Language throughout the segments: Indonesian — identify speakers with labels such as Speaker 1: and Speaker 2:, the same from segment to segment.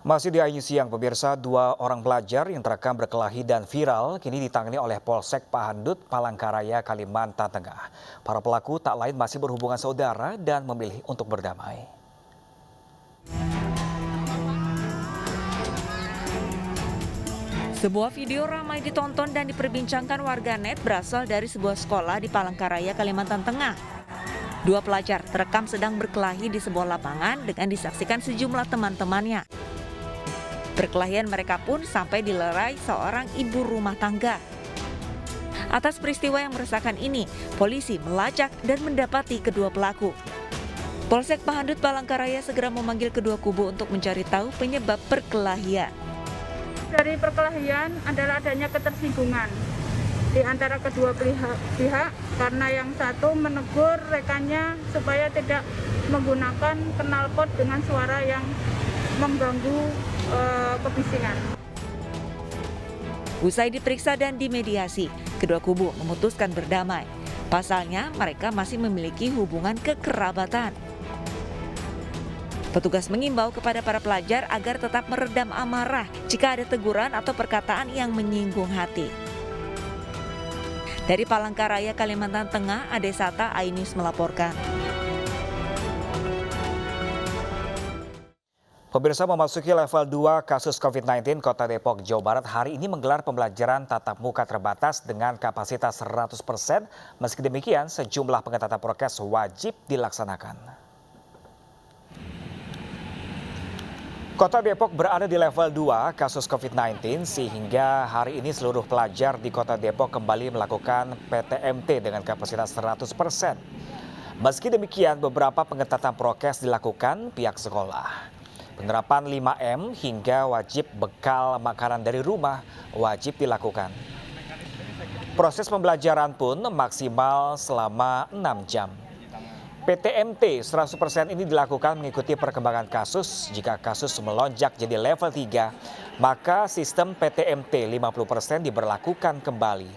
Speaker 1: Masih di Ayu Siang, pemirsa, dua orang pelajar yang terekam berkelahi dan viral kini ditangani oleh Polsek Pahandut, Palangkaraya, Kalimantan Tengah. Para pelaku tak lain masih berhubungan saudara dan memilih untuk berdamai.
Speaker 2: Sebuah video ramai ditonton dan diperbincangkan warganet berasal dari sebuah sekolah di Palangkaraya, Kalimantan Tengah. Dua pelajar terekam sedang berkelahi di sebuah lapangan dengan disaksikan sejumlah teman-temannya. Perkelahian mereka pun sampai dilerai seorang ibu rumah tangga. Atas peristiwa yang meresahkan ini, polisi melacak dan mendapati kedua pelaku. Polsek Pahandut Palangkaraya segera memanggil kedua kubu untuk mencari tahu penyebab perkelahian.
Speaker 3: Dari perkelahian adalah adanya ketersinggungan di antara kedua pihak karena yang satu menegur rekannya supaya tidak menggunakan knalpot dengan suara yang mengganggu kebisingan.
Speaker 2: Usai diperiksa dan dimediasi, kedua kubu memutuskan berdamai. Pasalnya, mereka masih memiliki hubungan kekerabatan. Petugas mengimbau kepada para pelajar agar tetap meredam amarah jika ada teguran atau perkataan yang menyinggung hati. Dari Palangkaraya, Kalimantan Tengah, Adesata Ainus melaporkan.
Speaker 1: Pemirsa, memasuki level 2 kasus COVID-19 Kota Depok, Jawa Barat hari ini menggelar pembelajaran tatap muka terbatas dengan kapasitas 100%. Meski demikian, sejumlah pengetatan prokes wajib dilaksanakan. Kota Depok berada di level 2 kasus COVID-19 sehingga hari ini seluruh pelajar di Kota Depok kembali melakukan PTMT dengan kapasitas 100%. Meski demikian, beberapa pengetatan prokes dilakukan pihak sekolah. Penerapan 5M hingga wajib bekal makanan dari rumah wajib dilakukan. Proses pembelajaran pun maksimal selama 6 jam. PTMT 100% ini dilakukan mengikuti perkembangan kasus. Jika kasus melonjak jadi level 3, maka sistem PTMT 50% diberlakukan kembali.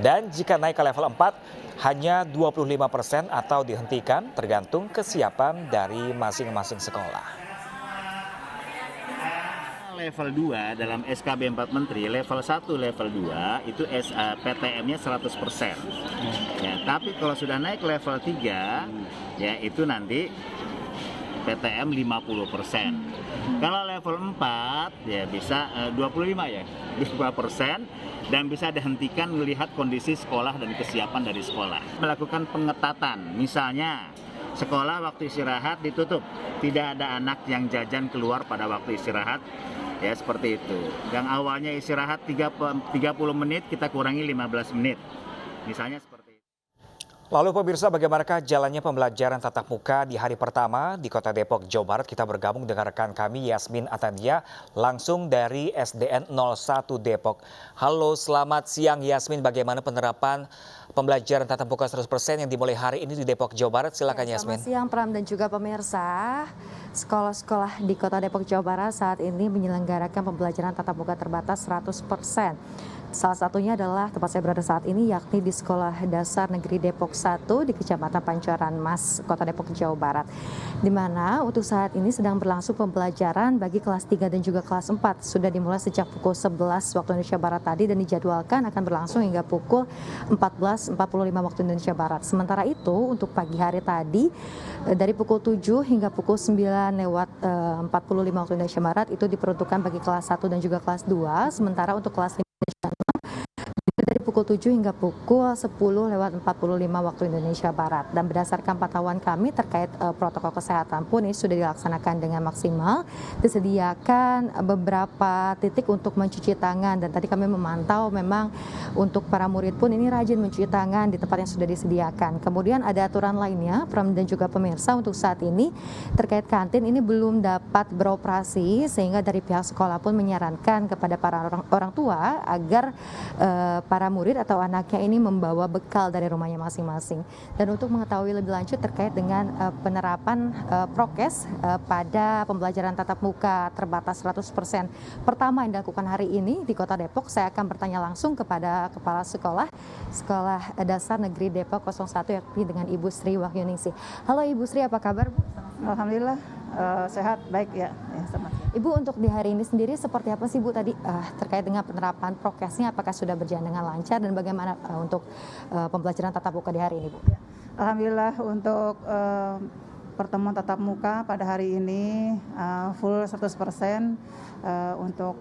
Speaker 1: Dan jika naik ke level 4, hanya 25% atau dihentikan tergantung kesiapan dari masing-masing sekolah.
Speaker 4: Level 2 dalam SKB 4 Menteri, level 1, level 2 itu PTM-nya 100%. Ya, tapi kalau sudah naik level 3, ya itu nanti PTM 50%. Kalau level 4 ya bisa 25 ya, 25% dan bisa dihentikan melihat kondisi sekolah dan kesiapan dari sekolah. Melakukan pengetatan, misalnya sekolah waktu istirahat ditutup, tidak ada anak yang jajan keluar pada waktu istirahat. Ya seperti itu. Yang awalnya istirahat 30 menit kita kurangi 15 menit. Misalnya seperti itu.
Speaker 1: Lalu pemirsa, bagaimanakah jalannya pembelajaran tatap muka di hari pertama di Kota Depok, Jawa Barat? Kita bergabung dengan rekan kami Yasmin Atadia langsung dari SDN 01 Depok. Halo, selamat siang Yasmin. Bagaimana penerapan pembelajaran tatap muka 100% yang dimulai hari ini di Depok, Jawa Barat? Silakan Yasmin.
Speaker 5: Selamat siang Pram dan juga pemirsa. Sekolah-sekolah di Kota Depok, Jawa Barat saat ini menyelenggarakan pembelajaran tatap muka terbatas 100%. Salah satunya adalah tempat saya berada saat ini, yakni di Sekolah Dasar Negeri Depok 1 di Kecamatan Pancoran Mas, Kota Depok, Jawa Barat. Di mana untuk saat ini sedang berlangsung pembelajaran bagi kelas 3 dan juga kelas 4. Sudah dimulai sejak pukul 11 waktu Indonesia Barat tadi dan dijadwalkan akan berlangsung hingga pukul 14.45 waktu Indonesia Barat. Sementara itu untuk pagi hari tadi dari pukul 7 hingga pukul 9:45 waktu Indonesia Barat itu diperuntukkan bagi kelas 1 dan juga kelas 2. Sementara untuk kelas 5 dari pukul 7 hingga pukul 10:45 waktu Indonesia Barat. Dan berdasarkan pantauan kami terkait protokol kesehatan pun ini sudah dilaksanakan dengan maksimal. Disediakan beberapa titik untuk mencuci tangan dan tadi kami memantau memang untuk para murid pun ini rajin mencuci tangan di tempat yang sudah disediakan. Kemudian ada aturan lainnya, Pram dan juga pemirsa, untuk saat ini terkait kantin ini belum dapat beroperasi sehingga dari pihak sekolah pun menyarankan kepada para orang tua agar para murid atau anaknya ini membawa bekal dari rumahnya masing-masing. Dan untuk mengetahui lebih lanjut terkait dengan penerapan prokes pada pembelajaran tatap muka terbatas 100% pertama yang dilakukan hari ini di Kota Depok, saya akan bertanya langsung kepada Kepala Sekolah Dasar Negeri Depok 01 yakni dengan Ibu Sri Wahyuningsih. Halo Ibu Sri, apa kabar Bu?
Speaker 6: Alhamdulillah sehat, baik ya. Selamat.
Speaker 5: Ibu, untuk di hari ini sendiri seperti apa sih Bu tadi terkait dengan penerapan prokesnya, apakah sudah berjalan dengan lancar dan bagaimana untuk pembelajaran tatap muka di hari ini Bu?
Speaker 6: Alhamdulillah untuk pertemuan tatap muka pada hari ini full 100% untuk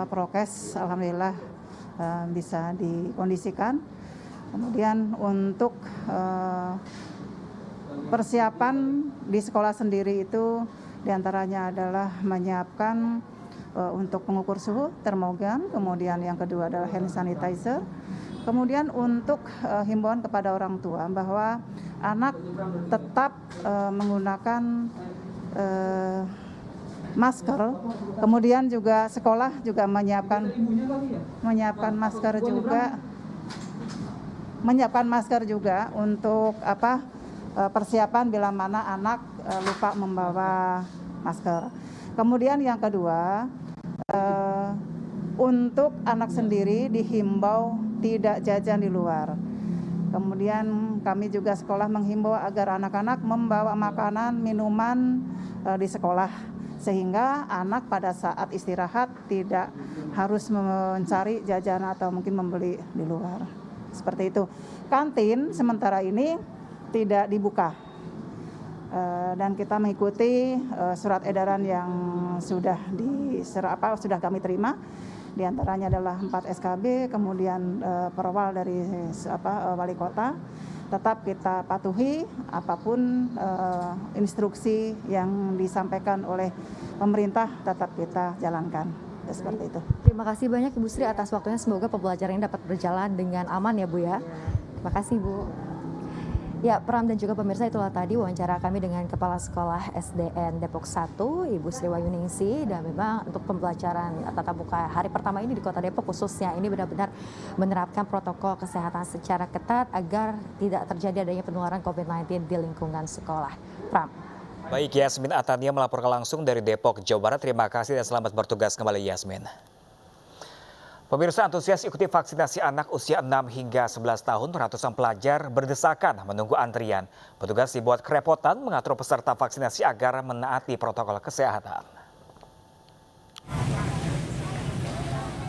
Speaker 6: prokes, alhamdulillah bisa dikondisikan. Kemudian untuk persiapan di sekolah sendiri itu diantaranya adalah menyiapkan untuk pengukur suhu termogan, kemudian yang kedua adalah hand sanitizer. Kemudian untuk himbauan kepada orang tua bahwa anak tetap menggunakan masker, kemudian juga sekolah juga menyiapkan masker juga untuk persiapan bila mana anak lupa membawa masker. Kemudian yang kedua, untuk anak sendiri dihimbau tidak jajan di luar. Kemudian kami juga sekolah menghimbau agar anak-anak membawa makanan, minuman di sekolah, sehingga anak pada saat istirahat tidak harus mencari jajan atau mungkin membeli di luar. Seperti itu. Kantin sementara ini tidak dibuka. Dan kita mengikuti surat edaran yang sudah kami terima. Di antaranya adalah 4 SKB, kemudian perwal dari wali kota. Tetap kita patuhi apapun instruksi yang disampaikan oleh pemerintah, tetap kita jalankan. Seperti itu.
Speaker 5: Terima kasih banyak Ibu Sri atas waktunya. Semoga pembelajaran dapat berjalan dengan aman ya Bu ya. Terima kasih Bu. Ya, Pram dan juga pemirsa, itulah tadi wawancara kami dengan Kepala Sekolah SDN Depok 1, Ibu Sri Wayuningsi. Dan memang untuk pembelajaran tatap muka hari pertama ini di Kota Depok khususnya ini benar-benar menerapkan protokol kesehatan secara ketat agar tidak terjadi adanya penularan COVID-19 di lingkungan sekolah. Pram.
Speaker 1: Baik, Yasmin Atania melaporkan langsung dari Depok, Jawa Barat. Terima kasih dan selamat bertugas kembali, Yasmin. Pemirsa, antusias ikuti vaksinasi anak usia 6 hingga 11 tahun, ratusan pelajar berdesakan menunggu antrian. Petugas dibuat kerepotan mengatur peserta vaksinasi agar menaati protokol kesehatan.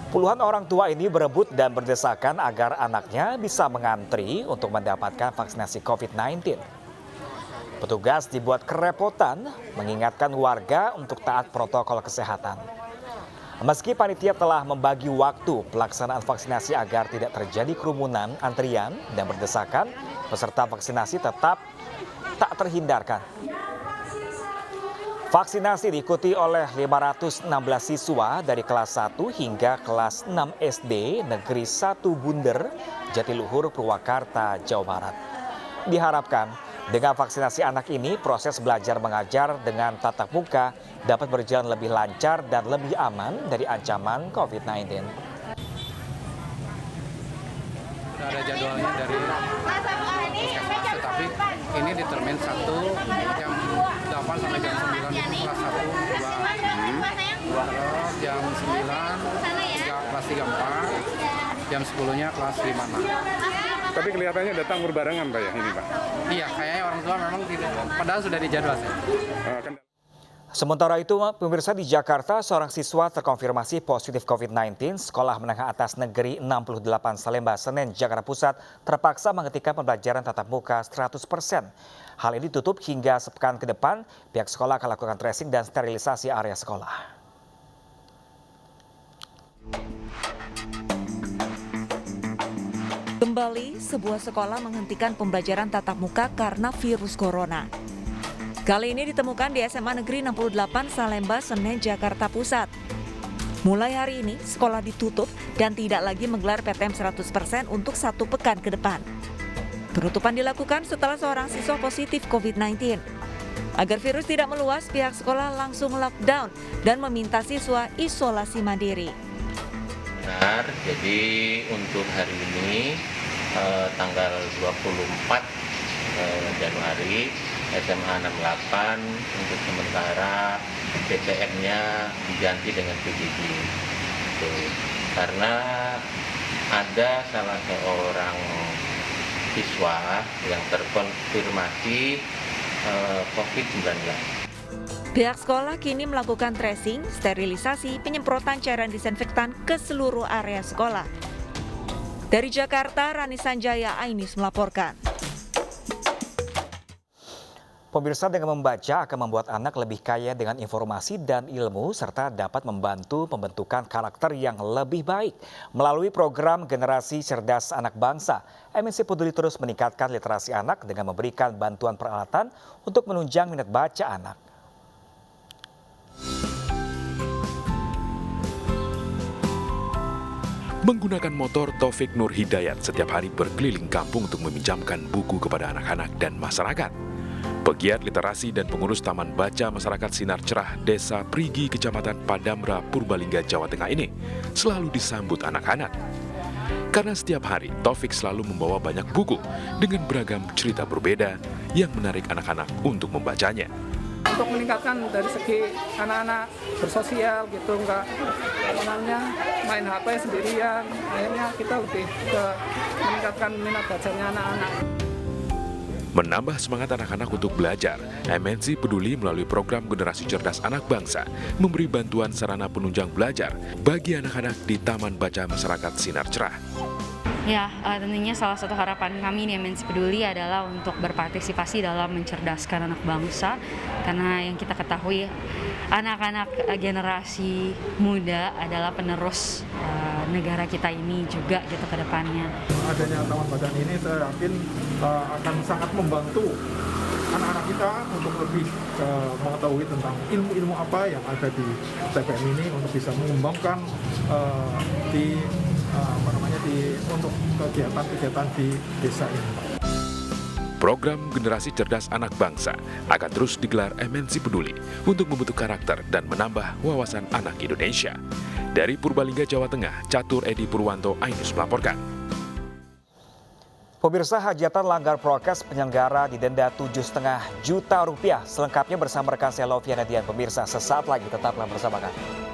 Speaker 1: Puluhan orang tua ini berebut dan berdesakan agar anaknya bisa mengantri untuk mendapatkan vaksinasi COVID-19. Petugas dibuat kerepotan mengingatkan warga untuk taat protokol kesehatan. Meski panitia telah membagi waktu pelaksanaan vaksinasi agar tidak terjadi kerumunan, antrian, dan berdesakan, peserta vaksinasi tetap tak terhindarkan. Vaksinasi diikuti oleh 516 siswa dari kelas 1 hingga kelas 6 SD Negeri 1 Bunder, Jatiluhur, Purwakarta, Jawa Barat. Diharapkan dengan vaksinasi anak ini, proses belajar mengajar dengan tatap muka dapat berjalan lebih lancar dan lebih aman dari ancaman COVID-19.
Speaker 7: Sudah ada jadwalnya dari puskesmas, tetapi ini di termin 1 jam 8 sampai jam 9 itu kelas 1, 2, terus jam 9 kelas 3, 4, jam 10-nya kelas 5, 6.
Speaker 8: Tapi kelihatannya datang berbarengan Pak ya ini Pak?
Speaker 7: Iya, kayaknya orang tua memang tidak, padahal sudah dijadwal sih.
Speaker 1: Sementara itu, pemirsa, di Jakarta, seorang siswa terkonfirmasi positif COVID-19. Sekolah Menengah Atas Negeri 68 Salemba, Senen, Jakarta Pusat terpaksa menghentikan pembelajaran tatap muka 100%. Hal ini ditutup hingga sepekan ke depan. Pihak sekolah akan lakukan tracing dan sterilisasi area sekolah.
Speaker 2: Kembali, sebuah sekolah menghentikan pembelajaran tatap muka karena virus corona. Kali ini ditemukan di SMA Negeri 68 Salemba, Senen, Jakarta Pusat. Mulai hari ini, sekolah ditutup dan tidak lagi menggelar PTM 100% untuk 1 pekan ke depan. Penutupan dilakukan setelah seorang siswa positif COVID-19. Agar virus tidak meluas, pihak sekolah langsung lockdown dan meminta siswa isolasi mandiri.
Speaker 9: Benar, jadi untuk hari ini tanggal 24 Januari SMA 68 untuk sementara PTM-nya diganti dengan PJJ. Karena ada salah seorang siswa yang terkonfirmasi COVID-19.
Speaker 2: Pihak sekolah kini melakukan tracing, sterilisasi, penyemprotan cairan disinfektan ke seluruh area sekolah. Dari Jakarta, Rani Sanjaya Ainis melaporkan.
Speaker 1: Pemirsa, dengan membaca akan membuat anak lebih kaya dengan informasi dan ilmu serta dapat membantu pembentukan karakter yang lebih baik. Melalui program Generasi Cerdas Anak Bangsa, MNC Peduli terus meningkatkan literasi anak dengan memberikan bantuan peralatan untuk menunjang minat baca anak.
Speaker 10: Menggunakan motor, Taufik Nur Hidayat setiap hari berkeliling kampung untuk meminjamkan buku kepada anak-anak dan masyarakat. Pegiat literasi dan pengurus Taman Baca Masyarakat Sinar Cerah Desa Prigi, Kecamatan Padamra, Purbalingga, Jawa Tengah ini selalu disambut anak-anak. Karena setiap hari Taufik selalu membawa banyak buku dengan beragam cerita berbeda yang menarik anak-anak untuk membacanya.
Speaker 11: Untuk meningkatkan dari segi anak-anak bersosial gitu, nggak main HP sendirian, akhirnya kita lebih ke meningkatkan minat bacanya anak-anak.
Speaker 10: Menambah semangat anak-anak untuk belajar, MNC Peduli melalui program Generasi Cerdas Anak Bangsa memberi bantuan sarana penunjang belajar bagi anak-anak di Taman Baca Masyarakat Sinar Cerah.
Speaker 12: Ya, tentunya salah satu harapan kami di MNC Peduli adalah untuk berpartisipasi dalam mencerdaskan anak bangsa, karena yang kita ketahui anak-anak generasi muda adalah penerus negara kita ini juga gitu ke depannya.
Speaker 13: Adanya Taman Bacaan ini saya yakin akan sangat membantu anak-anak kita untuk lebih mengetahui tentang ilmu-ilmu apa yang ada di TPM ini untuk bisa mengembangkan untuk kegiatan-kegiatan di desa ini.
Speaker 10: Program Generasi Cerdas Anak Bangsa akan terus digelar MNC Peduli untuk membentuk karakter dan menambah wawasan anak Indonesia. Dari Purbalingga, Jawa Tengah, Catur Edi Purwanto Ainus melaporkan.
Speaker 1: Pemirsa, hajatan langgar prokes penyelenggara didenda Rp7,5 juta. Selengkapnya bersama rekan saya Loviana Dian. Pemirsa, sesaat lagi tetaplah bersama kami.